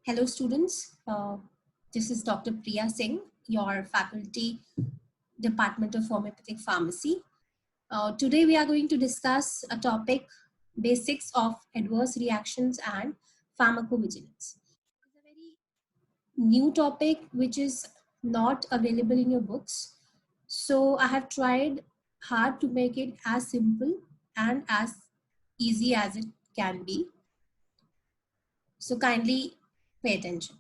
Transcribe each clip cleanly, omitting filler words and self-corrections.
Hello students, this is Dr. Priya Singh, your faculty, Department of Homeopathic Pharmacy. Today we are going to discuss a topic, basics of adverse reactions and pharmacovigilance. It's a very new topic which is not available in your books. So I have tried hard to make it as simple and as easy as it can be. So kindly pay attention.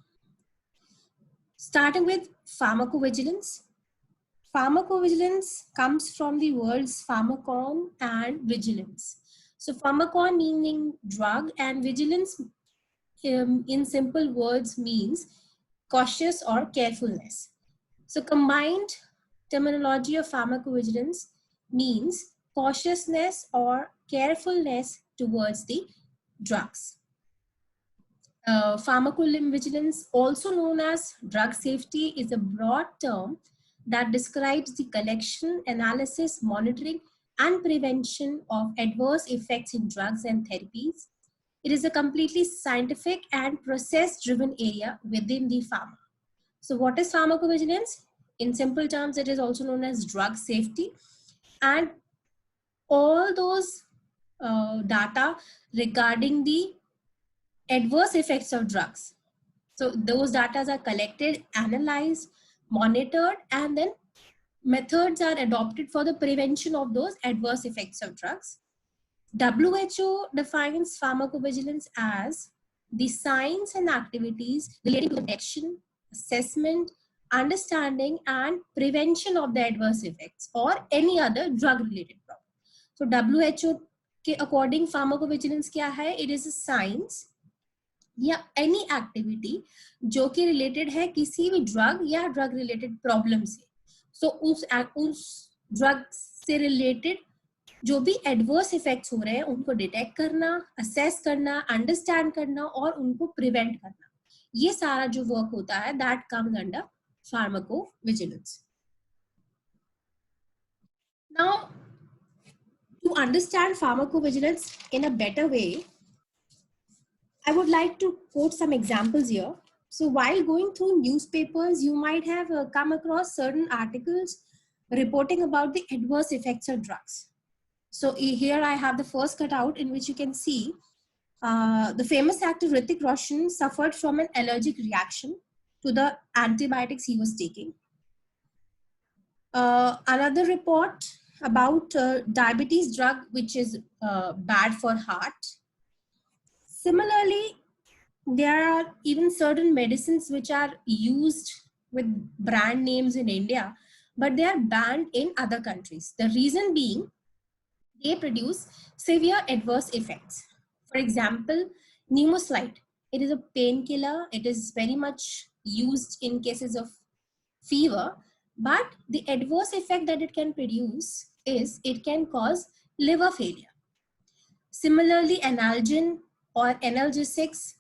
Starting with pharmacovigilance. Pharmacovigilance comes from the words pharmacon and vigilance. So pharmacon meaning drug and vigilance in simple words means cautious or carefulness. So combined terminology of pharmacovigilance means cautiousness or carefulness towards the drugs. Pharmacovigilance, also known as drug safety, is a broad term that describes the collection, analysis, monitoring, and prevention of adverse effects in drugs and therapies. It is a completely scientific and process-driven area within the pharma. So what is pharmacovigilance? In simple terms, it is also known as drug safety. And all those data regarding the adverse effects of drugs. So those data are collected, analyzed, monitored, and then methods are adopted for the prevention of those adverse effects of drugs. WHO defines pharmacovigilance as the science and activities relating to detection, assessment, understanding, and prevention of the adverse effects or any other drug-related problem. So WHO के according pharmacovigilance क्या है? It is a science या any activity जो कि related है किसी भी drug या ड्रग रिलेटेड प्रॉब्लम से. सो उस ड्रग से रिलेटेड जो भी एडवर्स इफेक्ट्स हो रहे हैं उनको डिटेक्ट करना, असेस करना, अंडरस्टैंड करना और उनको प्रिवेंट करना, ये सारा जो वर्क होता है that comes under pharmacovigilance. Now to understand pharmacovigilance in a better way, I would like to quote some examples here. So while going through newspapers, you might have come across certain articles reporting about the adverse effects of drugs. So here I have the first cutout in which you can see the famous actor Hrithik Roshan suffered from an allergic reaction to the antibiotics he was taking. Another report about diabetes drug which is bad for heart. Similarly, there are even certain medicines which are used with brand names in India, but they are banned in other countries. The reason being, they produce severe adverse effects. For example, Pneumocyte. It is a painkiller. It is very much used in cases of fever, but the adverse effect that it can produce is it can cause liver failure. Similarly, analgin or analgesics,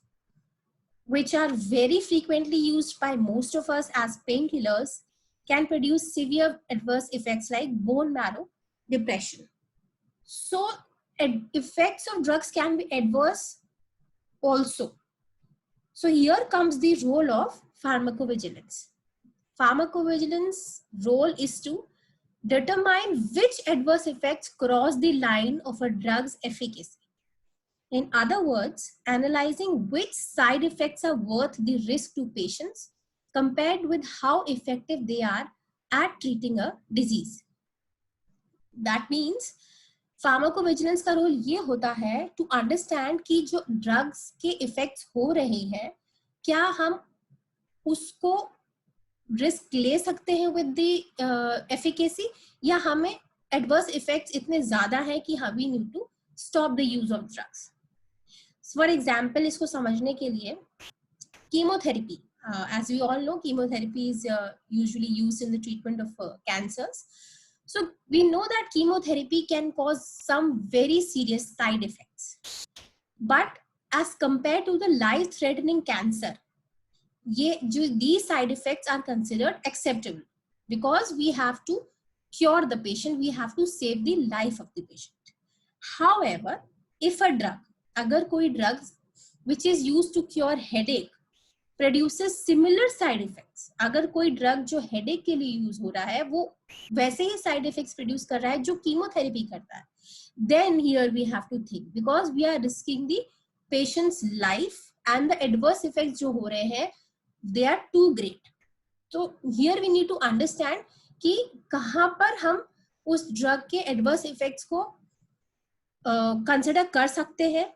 which are very frequently used by most of us as painkillers, can produce severe adverse effects like bone marrow depression. So effects of drugs can be adverse also. So here comes the role of pharmacovigilance. Pharmacovigilance role is to determine which adverse effects cross the line of a drug's efficacy. In other words, analyzing which side effects are worth the risk to patients compared with how effective they are at treating a disease. That means pharmacovigilance का role ये होता है to understand कि जो drugs के effects हो रहे हैं क्या हम उसको रिस्क ले सकते हैं विद द एफिकेसी, या हमें एडवर्स इफेक्ट्स इतने ज्यादा हैं कि हम we need to stop the use of drugs. For example, इसको समझने के लिए chemotherapy, as we all know, chemotherapy is usually used in the treatment of cancers. So we know that chemotherapy can cause some very serious side effects, but as compared to the life-threatening cancer, these side effects are considered acceptable because we have to cure the patient, we have to save the life of the patient. However, if a drug, अगर कोई drugs which is used to cure headache produces similar side effects. अगर कोई drug जो headache के लिए use हो रहा है वो वैसे ही साइड इफेक्ट्स प्रोड्यूस कर रहा है जो कीमोथेरेपी करता है, then here we have to think, because we are risking the patient's life and the adverse effects जो हो रहे हैं they are too great. So here we need to understand कि कहाँ पर हम उस ड्रग के एडवर्स इफेक्ट्स को कंसिडर कर सकते हैं,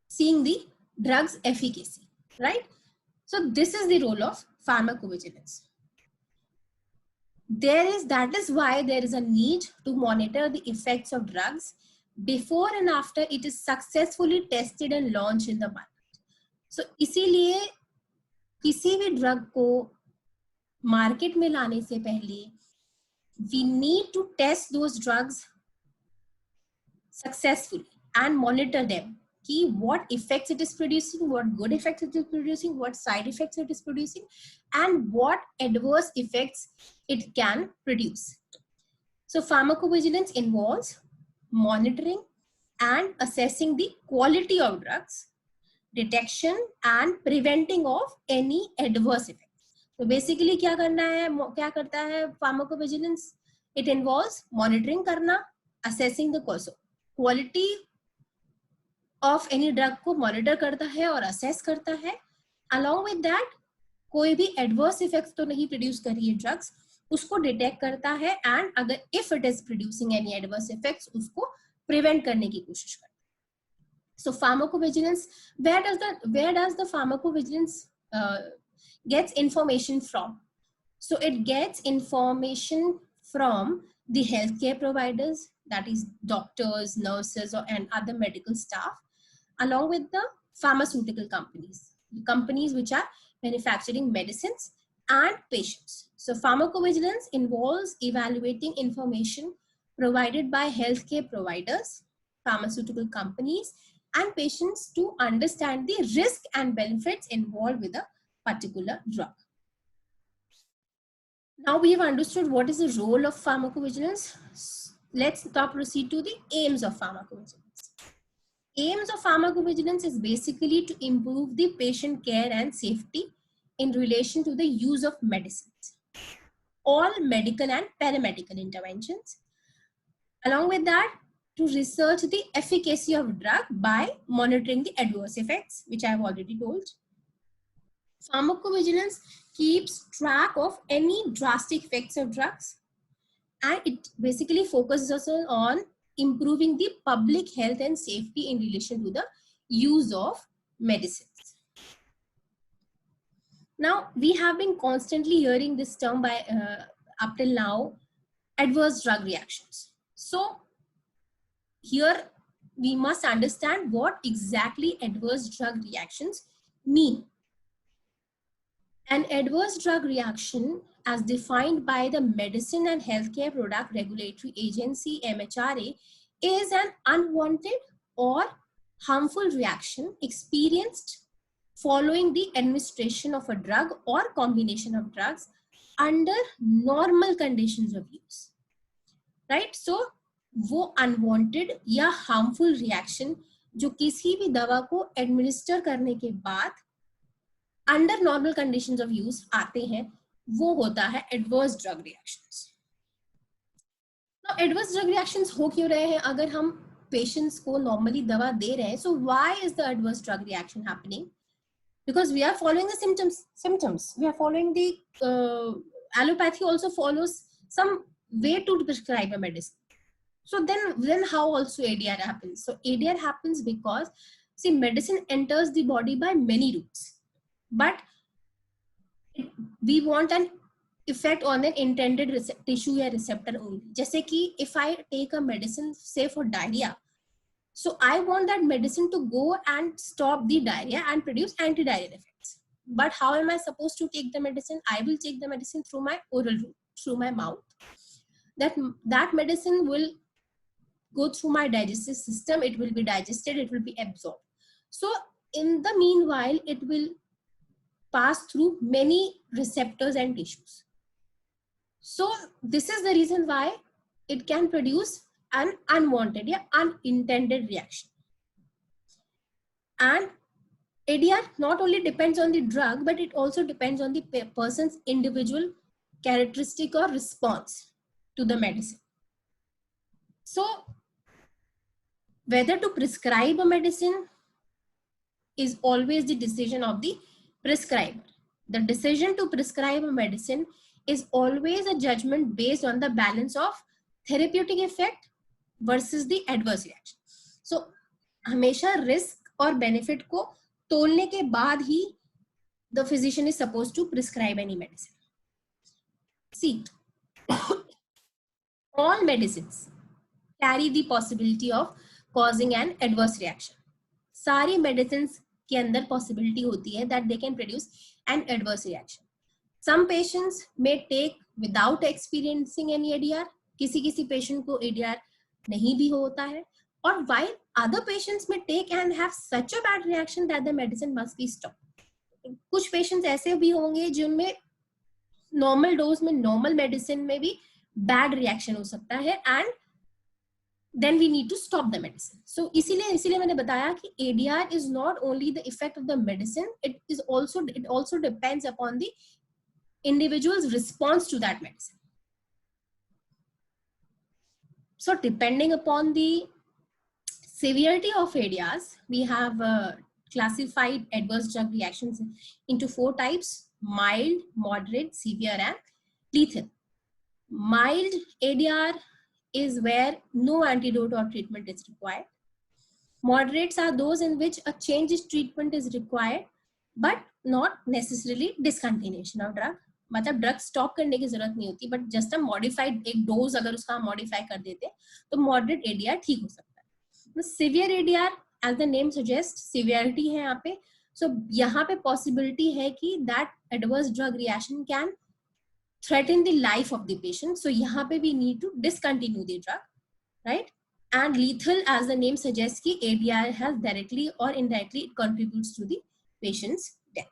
seeing the drug's efficacy, right? So this is the role of pharmacovigilance. That is why there is a need to monitor the effects of drugs before and after it is successfully tested and launched in the market. So इसीलिए किसी भी drug को market में लाने से पहले we need to test those drugs successfully and monitor them. Ki what effects it is producing, what good effects it is producing, what side effects it is producing, and what adverse effects it can produce. So pharmacovigilance involves monitoring and assessing the quality of drugs, detection and preventing of any adverse effects. So basically क्या करता है pharmacovigilance? It involves monitoring करना, assessing the quality of any drug को monitor करता है और assess करता है. Along with that, कोई भी adverse effects तो नहीं produce कर रही है drugs, उसको detect करता है, and अगर if it is producing any adverse effects, उसको prevent करने की कोशिश करता है. So pharmacovigilance, where does the pharmacovigilance gets information from? So it gets information from the healthcare providers, that is doctors, nurses, and other medical staff, along with the pharmaceutical companies, the companies which are manufacturing medicines, and patients. So pharmacovigilance involves evaluating information provided by healthcare providers, pharmaceutical companies, and patients to understand the risk and benefits involved with a particular drug. Now we have understood what is the role of pharmacovigilance. Let's now proceed to the aims of pharmacovigilance. Aims of pharmacovigilance is basically to improve the patient care and safety in relation to the use of medicines, all medical and paramedical interventions. Along with that, to research the efficacy of drug by monitoring the adverse effects, which I have already told. Pharmacovigilance keeps track of any drastic effects of drugs, and it basically focuses on improving the public health and safety in relation to the use of medicines. Now, we have been constantly hearing this term by up till now, adverse drug reactions. So here we must understand what exactly adverse drug reactions mean. An adverse drug reaction, as defined by the Medicine and Healthcare Product Regulatory Agency, MHRA, is an unwanted or harmful reaction experienced following the administration of a drug or combination of drugs under normal conditions of use. Right? So, वो unwanted या harmful reaction जो किसी भी दवा को administer करने के बाद under normal conditions of use आते हैं, वो होता है adverse drug reactions. Now adverse drug reactions हो क्यों रहे हैं? अगर हम पेशेंट्स को नॉर्मली दवा दे रहे हैं, so why is the adverse drug reaction happening? Because we are following the symptoms. We are following the allopathy also follows some way to prescribe a medicine. So then how also ADR happens? So ADR happens because, see, medicine enters the body by many routes. But we want an effect on an intended tissue या receptor only. जैसे कि if I take a medicine, say for diarrhea, so I want that medicine to go and stop the diarrhea and produce anti-diarrheal effects. But how am I supposed to take the medicine? I will take the medicine through my oral route, through my mouth. That medicine will go through my digestive system. It will be digested. It will be absorbed. So in the meanwhile, it will pass through many receptors and tissues. So this is the reason why it can produce an unwanted or unintended reaction. And ADR not only depends on the drug, but it also depends on the person's individual characteristic or response to the medicine. So whether to prescribe a medicine is always the decision of the prescriber. The decision to prescribe a medicine is always a judgment based on the balance of therapeutic effect versus the adverse reaction. So हमेशा risk और benefit को तोलने के बाद ही the physician is supposed to prescribe any medicine. See, all medicines carry the possibility of causing an adverse reaction. सारी medicines के अंदर possibility होती है that they can produce an adverse reaction. Some patients may take without experiencing any ADR. किसी patient को ADR नहीं भी होता है. Or while other patients may take and have such a bad reaction that the medicine must be stopped. कुछ patients ऐसे भी होंगे जिनमें normal dose में normal medicine में भी bad reaction हो सकता है and then we need to stop the medicine. So इसीलिए मैंने बताया कि ADR is not only the effect of the medicine, it also depends upon the individual's response to that medicine. So depending upon the severity of ADRs, we have classified adverse drug reactions into 4 types: mild, moderate, severe, and lethal. Mild ADR is where no antidote or treatment is required. Moderates are those in which a change in treatment is required, but not necessarily discontinuation of drug. मतलब drug stop करने की जरूरत नहीं होती, but just modified एक dose अगर उसका modify कर देते तो मॉडरेट एडीआर ठीक हो सकता है. Severe ADR as the name suggest severity है यहाँ पे. सो यहाँ पे पॉसिबिलिटी है कि that adverse drug reaction can threaten the life of the patient. So यहाँ पे we need to discontinue the drug, right? And lethal, as the name suggests, कि ADR has directly or indirectly it contributes to the patient's death.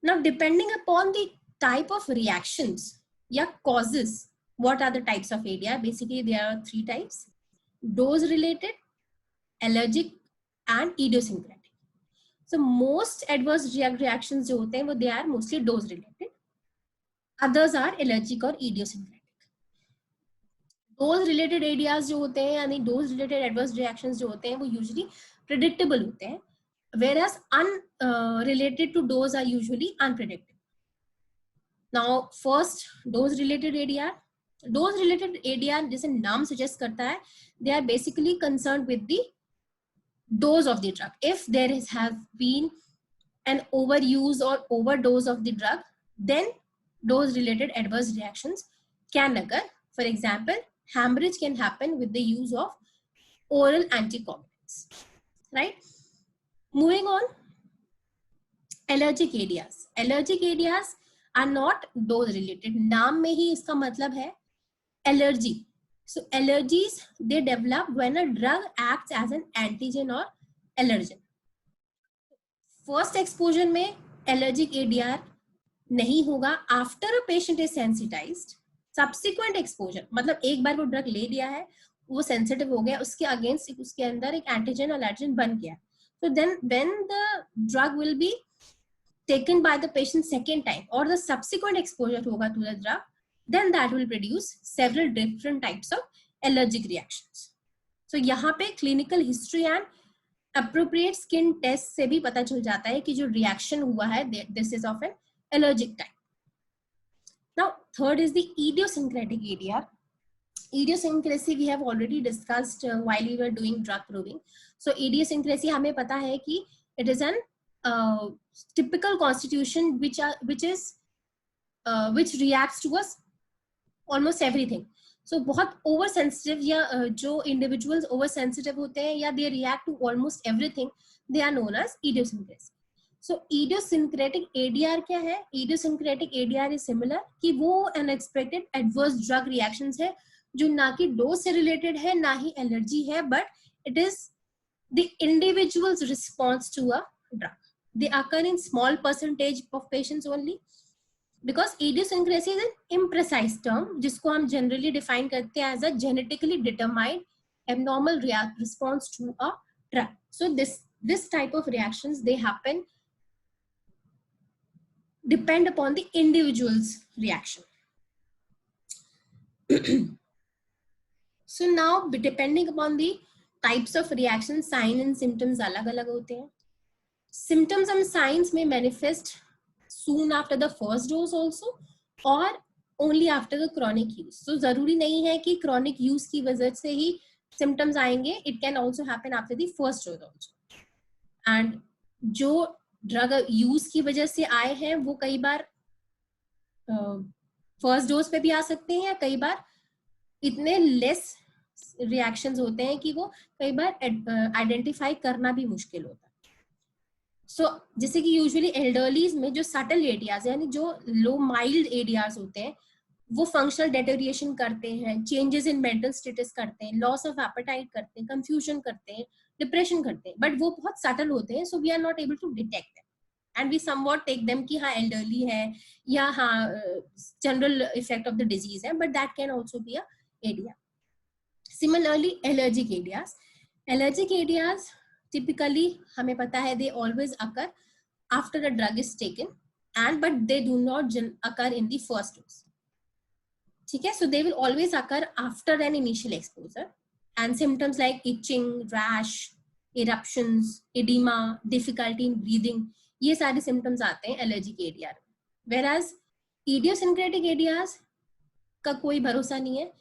Now, depending upon the type of reactions या causes, what are the types of ADR? Basically, there are 3 types: dose-related, allergic, and idiosyncratic. So most adverse drug reactions जो होते हैं वो they are mostly dose-related. Others are allergic or idiosyncratic. Dose related ADRs जो होते हैं यानी dose related adverse reactions जो होते हैं वो usually predictable होते हैं, whereas unrelated to dose are usually unpredictable. Now first, dose related ADR. Dose related ADR जैसे नाम suggest करता है, they are basically concerned with the dose of the drug. If there has been an overuse or overdose of the drug, then dose related adverse reactions can occur. For example, hemorrhage can happen with the use of oral anticoagulants, right? Moving on, allergic ADRs. Allergic ADRs are not dose related. नाम में ही इसका मतलब है allergy. So allergies, they develop when a drug acts as an antigen or allergen. First exposure में allergic ADR नहीं होगा. After a patient is sensitised, subsequent exposure मतलब एक बार वो ड्रग ले लिया है, वो सेंसिटिव हो गया, उसके अगेंस्ट उसके अंदर एक एंटीजन और एलर्जन बन गया. So then when the drug will be taken by the patient second time or the subsequent exposure होगा to the drug, then that will produce several different types of allergic reactions. So यहाँ पे clinical history and appropriate skin test से भी पता चल जाता है कि जो reaction हुआ है this is of an allergic type. Now third is the idiosyncratic ADR. Idiosyncrasy we have already discussed while we were doing drug proving. So idiosyncrasy हमें पता है कि it is an typical constitution which reacts to us almost everything. So बहुत over sensitive या जो individuals over sensitive होते हैं या they react to almost everything, they are known as idiosyncrasy. So idiosyncratic ADR क्या है? Idiosyncratic ADR is similar कि वो unexpected adverse drug reactions है जो ना कि dose से related है ना ही allergy है, but it is the individual's response to a drug. They occur in small percentage of patients only because idiosyncrasy is an imprecise term जिसको हम generally define करते हैं as a genetically determined abnormal response to a drug. So this type of reactions, they happen depend upon the individual's reaction. So now, depending upon the types of reaction, sign and symptoms अलग अलग होते हैं. Symptoms and signs may manifest soon after the first dose also, or only after the chronic use. So जरूरी नहीं है कि chronic use की वजह से ही symptoms आएंगे. It can also happen after the first dose also. And जो drug use की वजह से आए हैं वो कई बार फर्स्ट डोज पे भी आ सकते हैं, या कई बार इतने लेस रिएक्शंस होते हैं कि वो कई बार आइडेंटिफाई करना भी मुश्किल होता है. सो जैसे कि यूजुअली एल्डरलीज में जो सटल एरियाज यानी जो लो माइल्ड एरियाज होते हैं वो फंक्शनल डेटेरिएशन करते हैं, चेंजेस इन मेंटल स्टेटस करते हैं, लॉस ऑफ एपेटाइट करते हैं, कंफ्यूजन करते हैं, डिप्रेशन करते हैं, बट वो बहुत सटल होते हैं. So we are not able to detect them and we somewhat take them कि हाँ एल्डरली है या हाँ general effect of the disease है, but that can also be a area. Similarly, allergic areas. Allergic areas typically हमें पता है they always occur after a drug is taken, and but they do not occur in the first dose. ठीक है, so they will always occur after an initial exposure, and symptoms like itching, rash, eruptions, edema, difficulty in breathing, ये सारे symptoms आते हैं allergic area. Whereas idiosyncratic areas का कोई भरोसा नहीं है,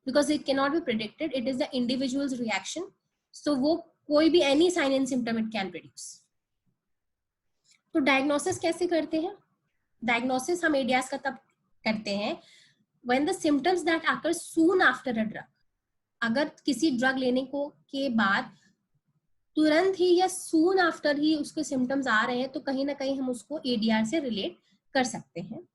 because it cannot be predicted. It is the individual's reaction. So वो कोई भी any sign and symptom it can produce. तो diagnosis कैसे करते हैं? Diagnosis हम ADAS का तब करते हैं when the symptoms that occur soon after a drug. अगर किसी ड्रग लेने को के बाद तुरंत ही या soon after ही उसके symptoms आ रहे हैं तो कहीं ना कहीं हम उसको ADR से relate कर सकते हैं.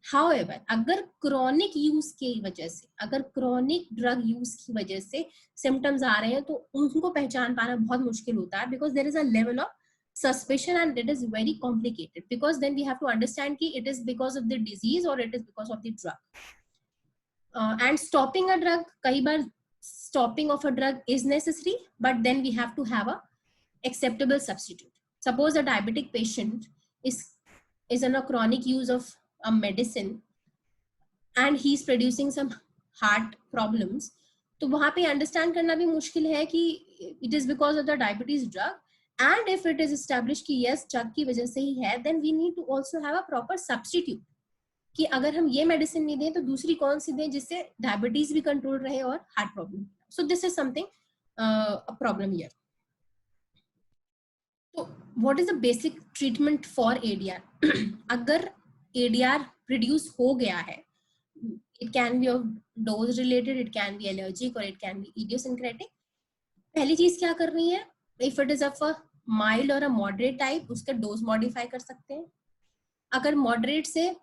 However, अगर chronic use की वजह से, अगर chronic drug use की वजह से symptoms आ रहे हैं तो उनको पहचान पाना बहुत मुश्किल होता है, because there is a level of suspicion and it is very complicated, because then we have to understand कि it is because of the disease or it is because of the drug. And stopping a drug, कई बार stopping of a drug is necessary, but then we have to have a acceptable substitute. Suppose a diabetic patient is in a chronic use of a medicine and he's producing some heart problems, तो वहां पे understand करना भी मुश्किल है कि it is because of the diabetes drug, and if it is established कि yes drug की वजह से ही है, then we need to also have a proper substitute कि अगर हम ये medicine नहीं दें तो दूसरी कौन सी दें जिससे diabetes भी control रहे और heart problem. So this is something a problem here. So what is the basic treatment for ADR? अगर ADR produce हो गया है, it can be of dose related, it can be allergic or it can be idiosyncratic. पहली चीज क्या करनी है, if it is of a mild or a moderate type, उसका dose modify कर सकते हैं. अगर moderate से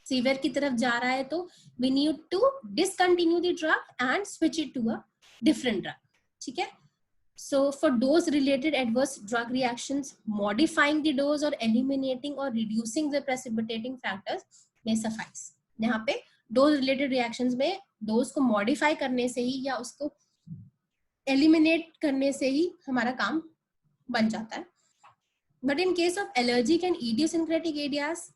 severe की तरफ जा रहा है तो we need to discontinue the drug and switch it to a different drug. ठीक है. So for dose related adverse drug reactions, modifying the dose or eliminating or reducing the precipitating factors may suffice. यहाँ पे dose related reactions में dose को modify करने से ही या उसको eliminate करने से ही हमारा काम बन जाता है. But in case of allergic and idiosyncratic ADAs,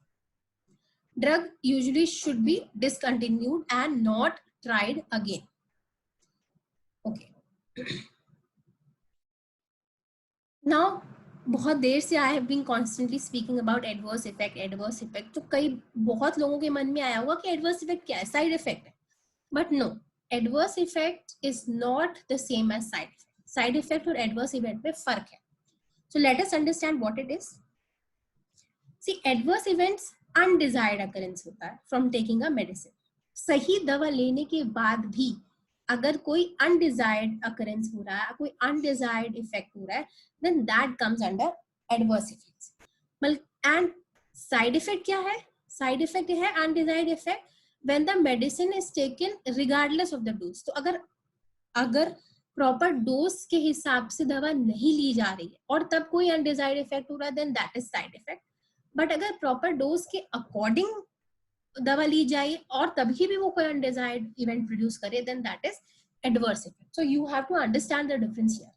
drug usually should be discontinued and not tried again. Okay. Now, बहुत देर से I have been constantly speaking about adverse effect. तो कई बहुत लोगों के मन में आया होगा कि adverse effect क्या है, side effect है. But no, adverse effect is not the same as side effect. Side effect और adverse event में फर्क है. So let us understand what it is. See, adverse events undesired occurrence होता है from taking a medicine. सही दवा लेने के बाद भी अगर कोई undesired occurrence हो रहा है, कोई undesired effect हो रहा है, then that comes under adverse effects. And side effect क्या है? Side effect है undesired effect when the medicine is taken regardless of the dose. तो अगर proper dose के हिसाब से दवा नहीं ली जा रही है और तब कोई undesired effect हो रहा है, then that is side effect. But अगर proper dose के according दवा ली जाए और तभी भी वो कोई undesired event produce करे, then that is adverse effect. So you have to understand the difference here.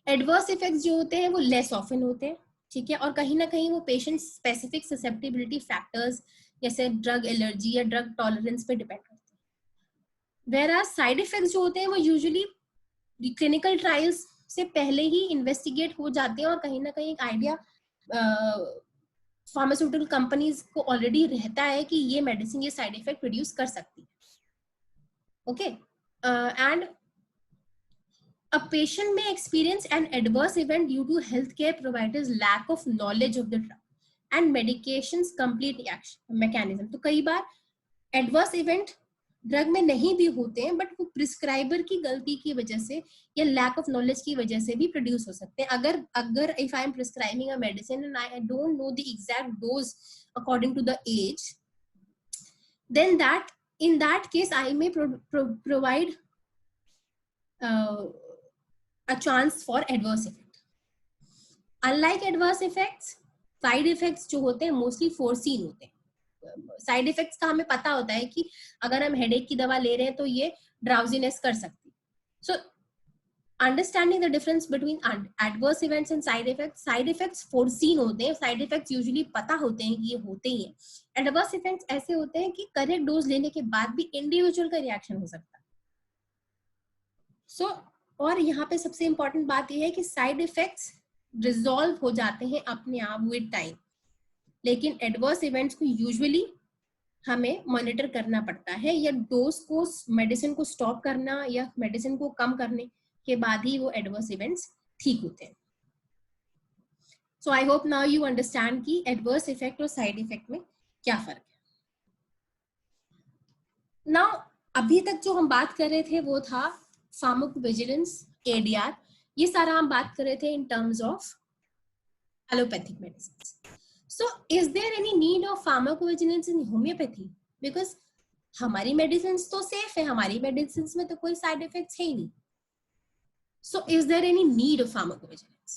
Adverse effects जो होते हैं वो लेस ऑफन होते हैं, ठीक है, और कहीं ना कहीं वो पेशेंट स्पेसिफिक ससेप्टिबिलिटी फैक्टर्स जैसे ड्रग एलर्जी या ड्रग टॉलरेंस पे डिपेंड करते हैं। वेयर साइड इफेक्ट्स जो होते हैं वो यूजुअली क्लिनिकल ट्रायल्स से पहले ही इन्वेस्टिगेट हो जाते हैं और कहीं ना कहीं एक आइडिया फार्मास्यूटिकल कंपनीज को ऑलरेडी रहता है कि ये मेडिसिन ये साइड इफेक्ट प्रोड्यूस कर सकती है। Okay, and a patient may experience an adverse event due to healthcare providers lack of knowledge of the drug and medications complete action mechanism। तो कई बार adverse event ड्रग में नहीं भी होते हैं, बट वो प्रिस्क्राइबर की गलती की वजह से या लैक ऑफ नॉलेज की वजह से भी प्रोड्यूस हो सकते हैं। अगर if I am prescribing a medicine and I don't know the exact dose according to the age, then that in that case I may provide a chance for adverse effect. Unlike adverse effects, side effects जो होते हैं mostly foreseen होते हैं। Side effects का हमें पता होता है कि अगर हम हेडेक की दवा ले रहे हैं तो ये ड्राउजीनेस कर सकती है। So understanding the difference between adverse events and side effects foreseen होते हैं, साइड इफेक्ट्स यूजुअली पता होते हैं कि ये होते ही हैं। एडवर्स इफेक्ट्स ऐसे होते हैं कि करेक्ट डोज लेने के बाद भी इंडिविजुअल का रिएक्शन हो सकता है। सो और यहाँ पे सबसे इंपॉर्टेंट बात यह है कि साइड इफेक्ट्स रिजॉल्व हो जाते हैं अपने आप विद टाइम, लेकिन एडवर्स इवेंट्स को यूजुअली हमें मॉनिटर करना पड़ता है या डोज को मेडिसिन को स्टॉप करना या मेडिसिन को कम करने के बाद ही वो एडवर्स इवेंट्स ठीक होते हैं। So I hope now you understand कि एडवर्स इफेक्ट और साइड इफेक्ट में क्या फर्क है। नाउ अभी तक जो हम बात कर रहे थे वो था फार्माकोविजिलेंस, एडीआर, ये सारा हम बात कर रहे थे in terms of allopathic medicine. So is there any need of pharmacovigilance in homeopathy? Because हमारी medicines तो safe है, हमारी medicines में तो कोई side effects है ही नहीं। So is there any need of pharmacovigilance?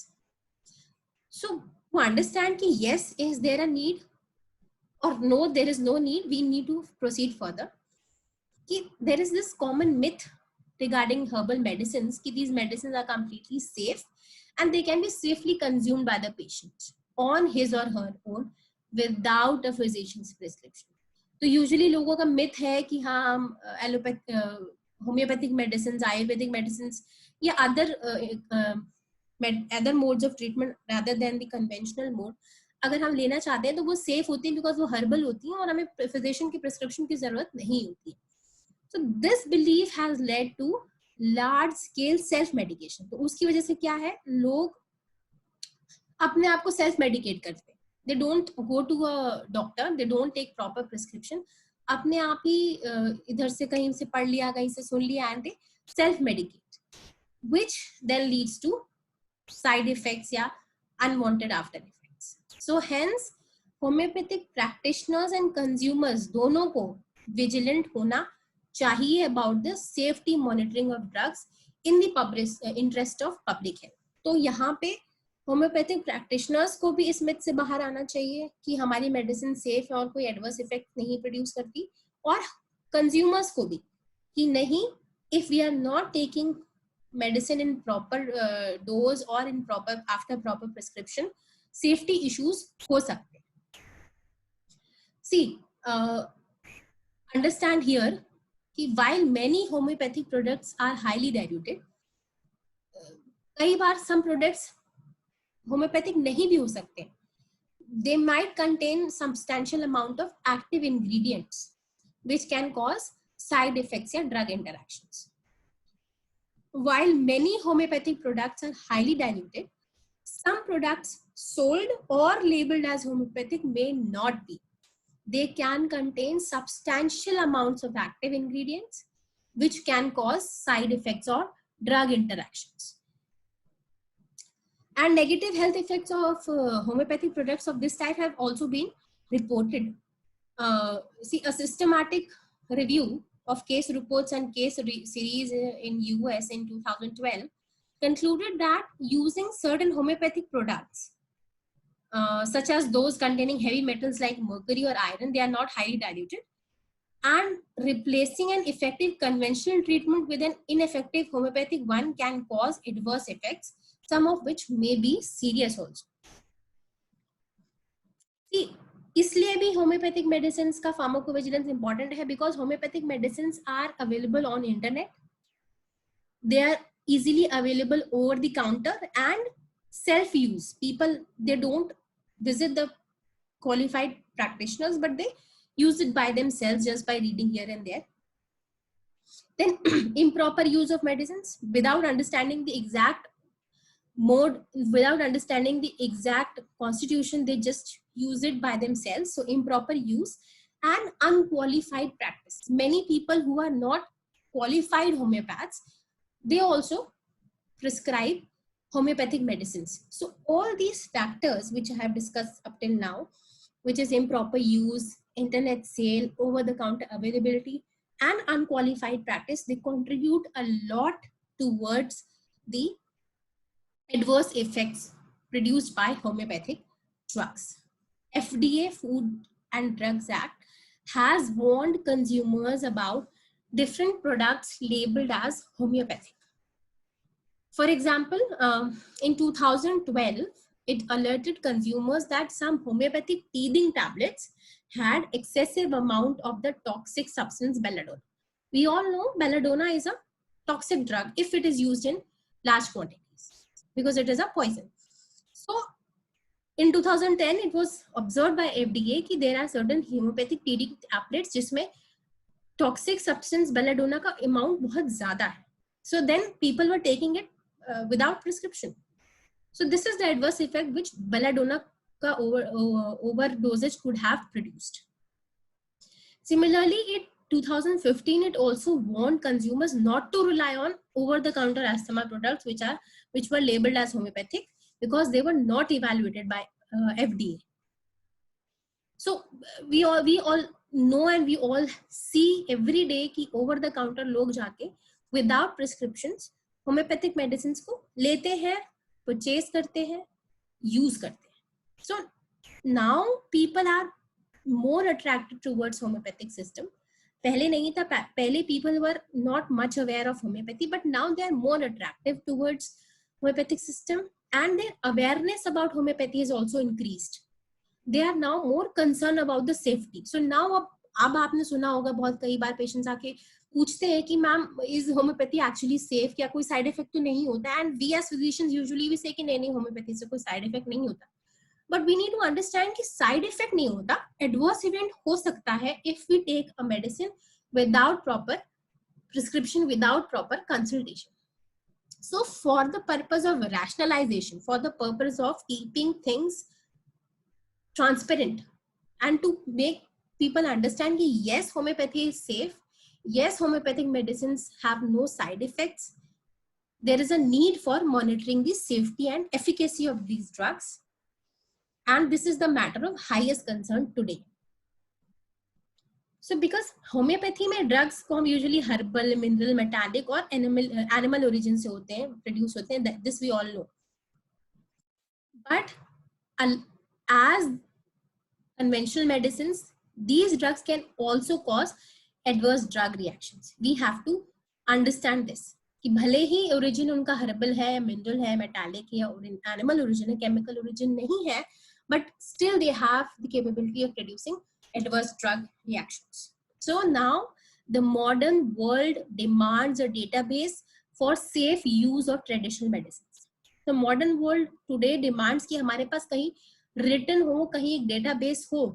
So to understand कि yes, is there a need or no, there is no need, we need to proceed further. कि there is this common myth regarding herbal medicines कि these medicines are completely safe and they can be safely consumed by the patient on his or her own without a physician's prescription। तो usually लोगों का myth है कि हाँ हम homeopathic medicine, Ayurvedic medicine या other modes of treatment rather than the conventional mode अगर हम लेना चाहते हैं तो वो सेफ होती है बिकॉज वो हर्बल होती है और हमें फिजिशियन की प्रिस्क्रिप्शन की जरूरत नहीं होती है। So this belief has led to large scale self medication. तो उसकी वजह से क्या है, लोग अपने आप को सेल्फ मेडिकेट करते हैं। They don't go to a doctor, they don't take proper prescription, अपने आप ही इधर से कहीं से पढ़ लिया, कहीं से सुन लिया and they self medicate, which then leads to side effects या unwanted after effects. So hence homeopathic practitioners and consumers दोनों को विजिलेंट होना चाहिए about the safety monitoring of drugs in the interest of public health. तो यहाँ पे homeopathic practitioners को भी इस मिथ से बाहर आना चाहिए कि हमारी मेडिसिन सेफ है और कोई एडवर्स इफेक्ट नहीं प्रोड्यूस करती, और कंज्यूमर्स को भी कि नहीं, if we are not taking medicine in proper dose और in proper after proper prescription, safety issues हो सकते हैं। सी अंडरस्टैंड हियर कि while many homeopathic products are highly diluted, कई बार some products होम्योपैथिक नहीं भी हो सकते। They might contain substantial amount of active ingredients which can cause side effects या drug interactions. While many homeopathic products are highly diluted, some products sold or labeled as homeopathic may not be. They can contain substantial amounts of active ingredients which can cause side effects or drug interactions. And negative health effects of homeopathic products of this type have also been reported. See, a systematic review of case reports and case series in US in 2012 concluded that using certain homeopathic products, such as those containing heavy metals like mercury or iron, they are not highly diluted, and replacing an effective conventional treatment with an ineffective homeopathic one can cause adverse effects some of which may be serious also. See, इसलिए भी homeopathic medicines का pharmacovigilance important है because homeopathic medicines are available on internet. They are easily available over the counter and self-use. People, they don't visit the qualified practitioners, but they use it by themselves just by reading here and there. Then improper use of medicines without understanding the exact mode, without understanding the exact constitution, they just use it by themselves. So improper use and unqualified practice. Many people who are not qualified homeopaths, they also prescribe homeopathic medicines. So all these factors which I have discussed up till now, which is improper use, internet sale, over-the-counter availability, and unqualified practice, they contribute a lot towards the adverse effects produced by homeopathic drugs. FDA, Food and Drugs Act, has warned consumers about different products labeled as homeopathic. For example, in 2012, it alerted consumers that some homeopathic teething tablets had excessive amount of the toxic substance belladonna. We all know belladonna is a toxic drug if it is used in large quantities because it is a poison. So in 2010, it was observed by FDA that there are certain homeopathic teething tablets जिसमें toxic substance belladonna का amount बहुत ज़्यादा है. So then people were taking it without prescription. So this is the adverse effect which belladonna ka overdosage could have produced. Similarly, in 2015, it also warned consumers not to rely on over-the-counter asthma products which were labeled as homeopathic because they were not evaluated by FDA. So we all know and we all see every day कि over-the-counter लोग जाके without prescriptions homeopathic medicines को लेते हैं, purchase करते हैं, use करते हैं. So now people are more attracted towards homeopathic system. पहले नहीं था, पहले people were not much aware of homeopathy, but now they are more attractive towards homeopathic system and their awareness about homeopathy is also increased. They are now more concerned about the safety. So now अब आपने सुना होगा बहुत कई बार patients आके पूछते हैं कि ma'am is homeopathy actually safe, क्या कोई side effect तो नहीं होता, and we as physicians usually we say कि नहीं homeopathy से कोई side effect नहीं होता. But we need to understand कि side effect नहीं होता, adverse event हो सकता है if we take a medicine without proper prescription, without proper consultation. So for the purpose of rationalization, for the purpose of keeping things transparent and to make people understand that yes, homeopathy is safe, yes, homeopathic medicines have no side effects, there is a need for monitoring the safety and efficacy of these drugs. And this is the matter of highest concern today. So because homeopathy में drugs को हम usually herbal, mineral, metallic और animal origin से होते हैं, produce होते हैं, this we all know. But as conventional medicines, these drugs can also cause adverse drug reactions. We have to understand this. कि भले ही origin उनका herbal है, mineral है, metallic है, और animal origin है, chemical origin नहीं है, but still they have the capability of producing adverse drug reactions. So now the modern world demands a database for safe use of traditional medicines. The modern world today demands कि हमारे पास कहीं written हो, कहीं एक database हो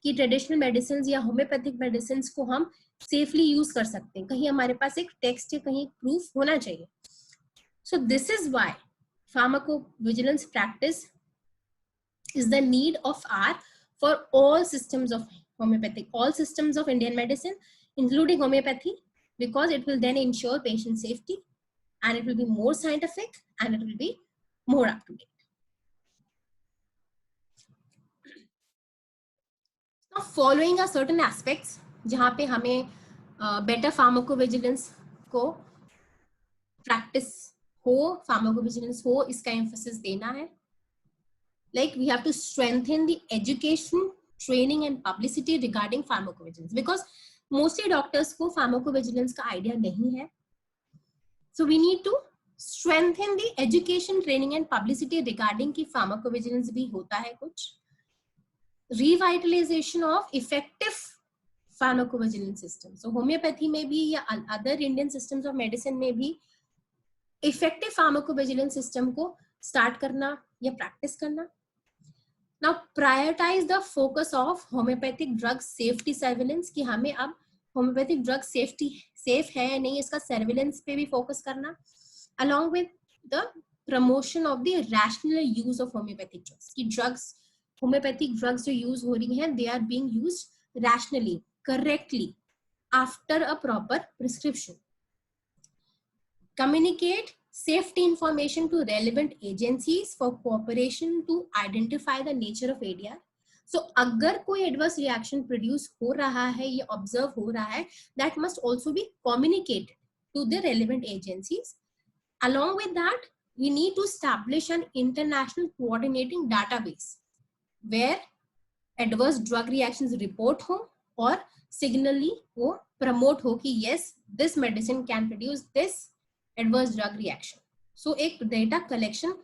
कि traditional medicines या homeopathic medicines को हम safely use कर सकते हैं. कहीं हमारे पास एक text या कहीं proof होना चाहिए. So this is why pharmacovigilance practice is the need of hour for all systems of homeopathic, all systems of Indian medicine, including homeopathy, because it will then ensure patient safety and it will be more scientific and it will be more up to date. Now, following are certain aspects जहाँ पे हमें better pharmacovigilance को practice हो, pharmacovigilance हो, इसका emphasis देना है. Like we have to strengthen the education, training and publicity regarding pharmacovigilance because mostly doctors को pharmacovigilance का idea नहीं है. So we need to strengthen the education, training and publicity regarding की फार्माकोविजिलेंस भी होता है कुछ. Revitalisation of effective pharmacovigilance system. So homeopathy में भी या other Indian systems of medicine में भी इफेक्टिव फार्माकोविजिलेंस सिस्टम को स्टार्ट करना या प्रैक्टिस करना. Now prioritise the focus of homeopathic drug safety surveillance, कि हमें अब होम्योपैथिक ड्रग सेफ है या नहीं इसका सर्विलेंस पे भी फोकस करना. along with the promotion of the rational use of homeopathic drugs, कि drugs, homeopathic drugs जो use हो रही हैं, they are being used rationally, correctly, after a proper prescription. Communicate safety information to relevant agencies for cooperation to identify the nature of ADR. So अगर कोई adverse reaction produce हो रहा है या observe हो रहा है, that must also be communicated to the relevant agencies. Along with that, we need to establish an international coordinating database where adverse drug reactions report ho or signally wo promote ho ki yes, this medicine can produce this adverse drug reaction. So ek data collection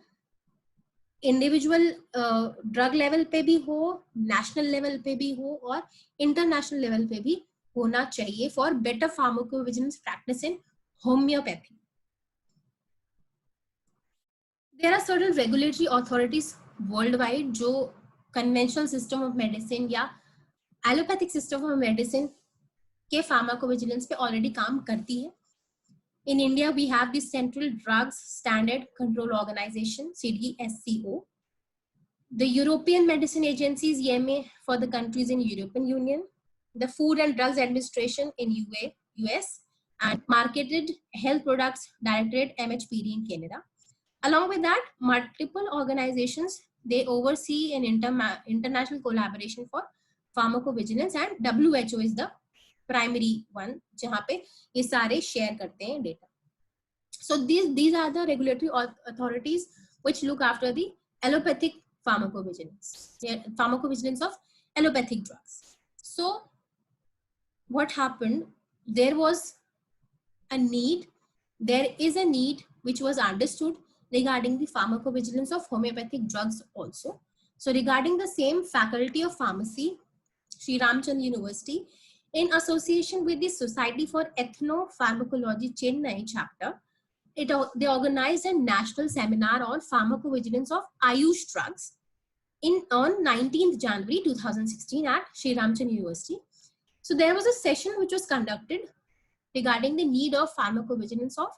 individual drug level पे भी हो, national level पे भी हो और international level पे भी होना चाहिए for better pharmacovigilance practice in homeopathy. There are certain regulatory authorities worldwide जो conventional system of medicine या allopathic system of medicine के pharmacovigilance पे already काम करती है. In India, we have the Central Drugs Standard Control Organization, CDSCO. The European Medicine Agencies, EMA, for the countries in European Union. The Food and Drugs Administration in US, and Marketed Health Products Directorate, MHPD, in Canada. Along with that, multiple organizations, they oversee an international collaboration for pharmacovigilance, and WHO is the primary one, जहाँ पे ये सारे share करते हैं data. So these are the regulatory authorities which look after the allopathic pharmacovigilance of allopathic drugs. So what happened? There is a need which was understood regarding the pharmacovigilance of homeopathic drugs also. So regarding the same, Faculty of Pharmacy, Sri Ramchandra University, in association with the Society for Ethnopharmacology Chennai chapter, they organized a national seminar on pharmacovigilance of Ayush drugs on 19th January 2016 at Sri Ramchandra University. So there was a session which was conducted regarding the need of pharmacovigilance of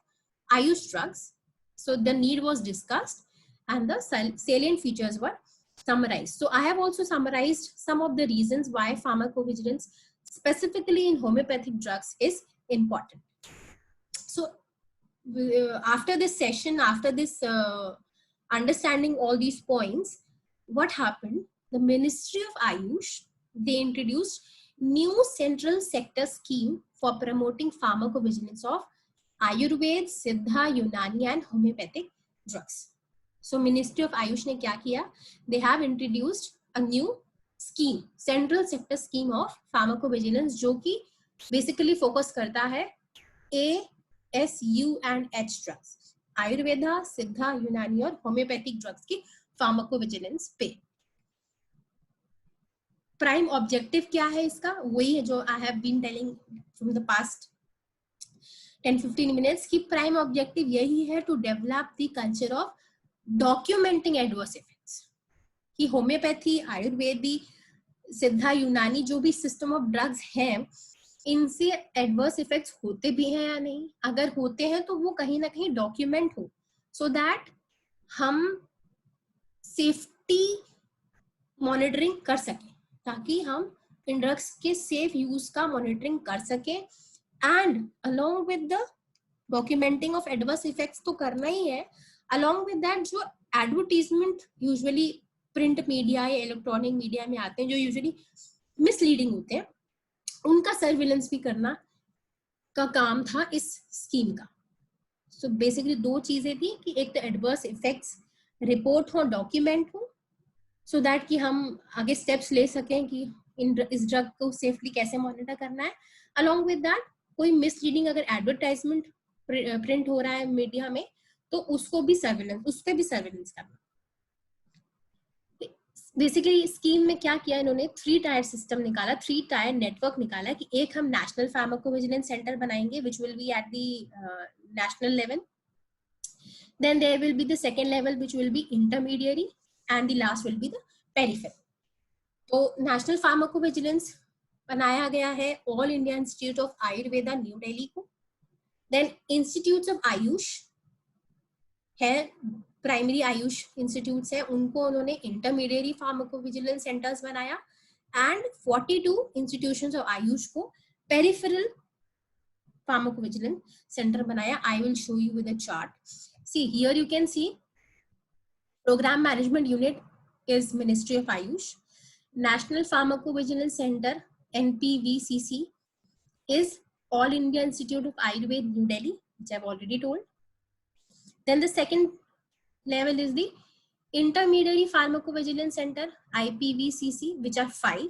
Ayush drugs. So the need was discussed and the salient features were summarized. So I have also summarized some of the reasons why pharmacovigilance specifically in homeopathic drugs is important. So after this session, after this understanding all these points, what happened? The Ministry of Ayush, they introduced new central sector scheme for promoting pharmacovigilance of Ayurveda, Siddha, Unani and homeopathic drugs. So Ministry of Ayush ने क्या किया? They have introduced a new scheme, central sector scheme of pharmacovigilance, जो कि basically focus करता है A, S, U and H drugs, Ayurveda, Siddha, Unani और homeopathic drugs की pharmacovigilance पे. प्राइम ऑब्जेक्टिव क्या है इसका? वही है जो I have been telling from the past 10-15 minutes की प्राइम ऑब्जेक्टिव यही है to develop the culture of documenting adverse effects, कि होम्योपैथी, आयुर्वेदी, सिद्धा, यूनानी जो भी सिस्टम ऑफ ड्रग्स हैं, इनसे एडवर्स इफेक्ट्स होते भी हैं या नहीं, अगर होते हैं तो वो कहीं ना कहीं डॉक्यूमेंट हो, सो दैट हम सेफ्टी मॉनिटरिंग कर सकें, ताकि हम इन ड्रग्स के सेफ यूज का मॉनिटरिंग कर सकें. And along with the documenting of adverse effects तो करना ही है, अलोंग विद दैट जो एडवर्टीजमेंट यूजुअली प्रिंट मीडिया या इलेक्ट्रॉनिक मीडिया में आते हैं, जो यूजुअली मिसलीडिंग होते हैं, उनका सर्विलेंस भी करना का काम था इस स्कीम का. सो बेसिकली दो चीजें थी कि एक तो एडवर्स इफेक्ट्स रिपोर्ट हो, डॉक्यूमेंट हो, सो दैट कि हम आगे स्टेप्स ले सकें कि इस ड्रग को सेफली कैसे मॉनिटर करना है. अलोंग विद दैट कोई मिसलीडिंग अगर एडवर्टाइजमेंट प्रिंट हो रहा है मीडिया में, तो उसको भी सर्विलेंस, उस पर भी सर्विलेंस करना। बेसिकली स्कीम में क्या किया इन्होंने, 3 टायर सिस्टम निकाला, 3 टायर नेटवर्क निकाला कि एक हम नेशनल फार्माकोविजिलेंस सेंटर बनाएंगे which will be at the national level, then there will be the second level which will be intermediary, and the last will be the peripheral. तो national pharmacovigilance बनाया गया है All India Institute of Ayurveda New Delhi को। Then institutes of Ayush है, primary Ayush institutes है, उनको उन्होंने intermediary pharmacovigilance centres बनाया, एंड 42 इंस्टीट्यूशंस ऑफ आयुष को पेरिफेरल फार्माकोविजिलेंस सेंटर बनाया। I will show you with a chart. See, here you can see program management unit is Ministry of Ayush. National Pharmacovigilance Center NPVCC is All India Institute of Ayurveda New Delhi, which I've already told. Then the second level is the Intermediary Pharmacovigilance Center IPVCC, which are 5.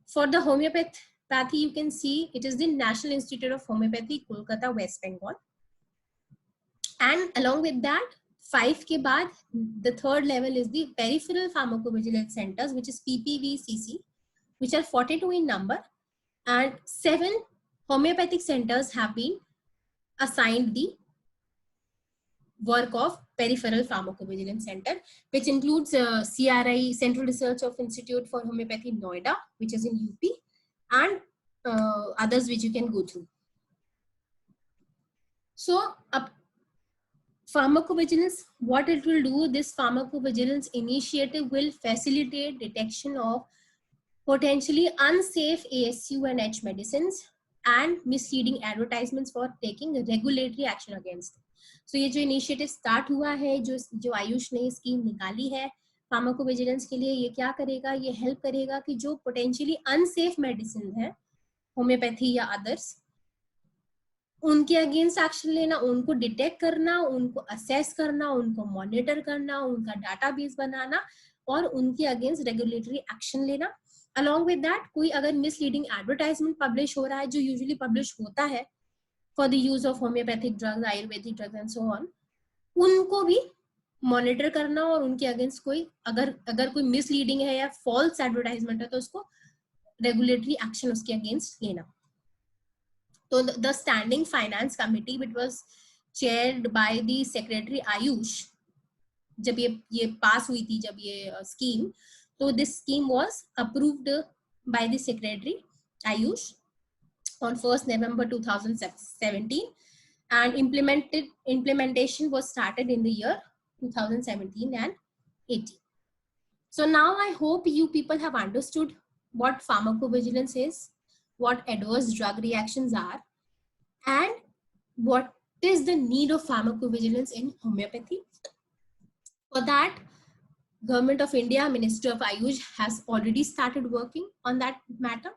For the homeopathy, you can see it is the National Institute of Homeopathy, Kolkata, West Bengal. And along with that, 5 के बाद the third level is the peripheral pharmacovigilance centers, which is PPVCC, which are 42 in number, and 7 homeopathic centers have been assigned the work of peripheral pharmacovigilance center, which includes CRI, Central Research of Institute for Homeopathy, Noida, which is in UP, and others which you can go through. So pharmacovigilance, what it will do, this pharmacovigilance initiative will facilitate detection of potentially unsafe ASU and H medicines and misleading advertisements for taking regulatory action against. So ये जो initiative start हुआ है, जो आयुष ने scheme निकाली है pharmacovigilance के लिए, ये क्या करेगा, ये हेल्प करेगा कि जो पोटेंशियली अनसेफ मेडिसिन है होम्योपैथी या अदर्स, उनके अगेंस्ट एक्शन लेना, उनको डिटेक्ट करना, उनको असेस करना, उनको मॉनिटर करना, उनका डाटाबेस बनाना और उनके अगेंस्ट रेगुलेटरी एक्शन लेना। अलॉन्ग विद दैट, कोई अगर मिसलीडिंग एडवर्टाइजमेंट पब्लिश हो रहा है, जो यूजुअली पब्लिश होता है for the use of homeopathic drugs, Ayurvedic drugs and so on, उनको भी मॉनिटर करना और उनके अगेंस्ट कोई अगर कोई मिसलीडिंग है या फॉल्स एडवर्टाइजमेंट है तो उसको रेगुलेटरी एक्शन उसके अगेंस्ट लेना। तो the standing finance committee, which was chaired by the secretary Ayush, जब ये पास हुई थी, जब ये स्कीम, तो this scheme was approved by the secretary Ayush on 1st November 2017, and implementation was started in the year 2017 and 18. So now I hope you people have understood what pharmacovigilance is, what adverse drug reactions are, and what is the need of pharmacovigilance in homeopathy. For that, Government of India, Ministry of Ayush has already started working on that matter.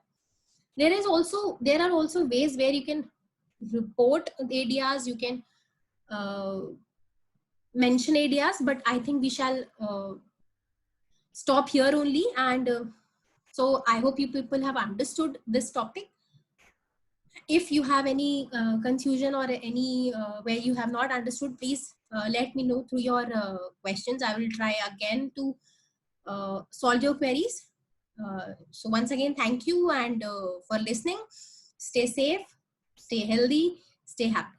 There are also ways where you can report ADRs, you can mention ADRs, but I think we shall stop here only. And so I hope you people have understood this topic. If you have any confusion or any where you have not understood, please let me know through your questions. I will try again to solve your queries. So once again, thank you and for listening. Stay safe, stay healthy, stay happy.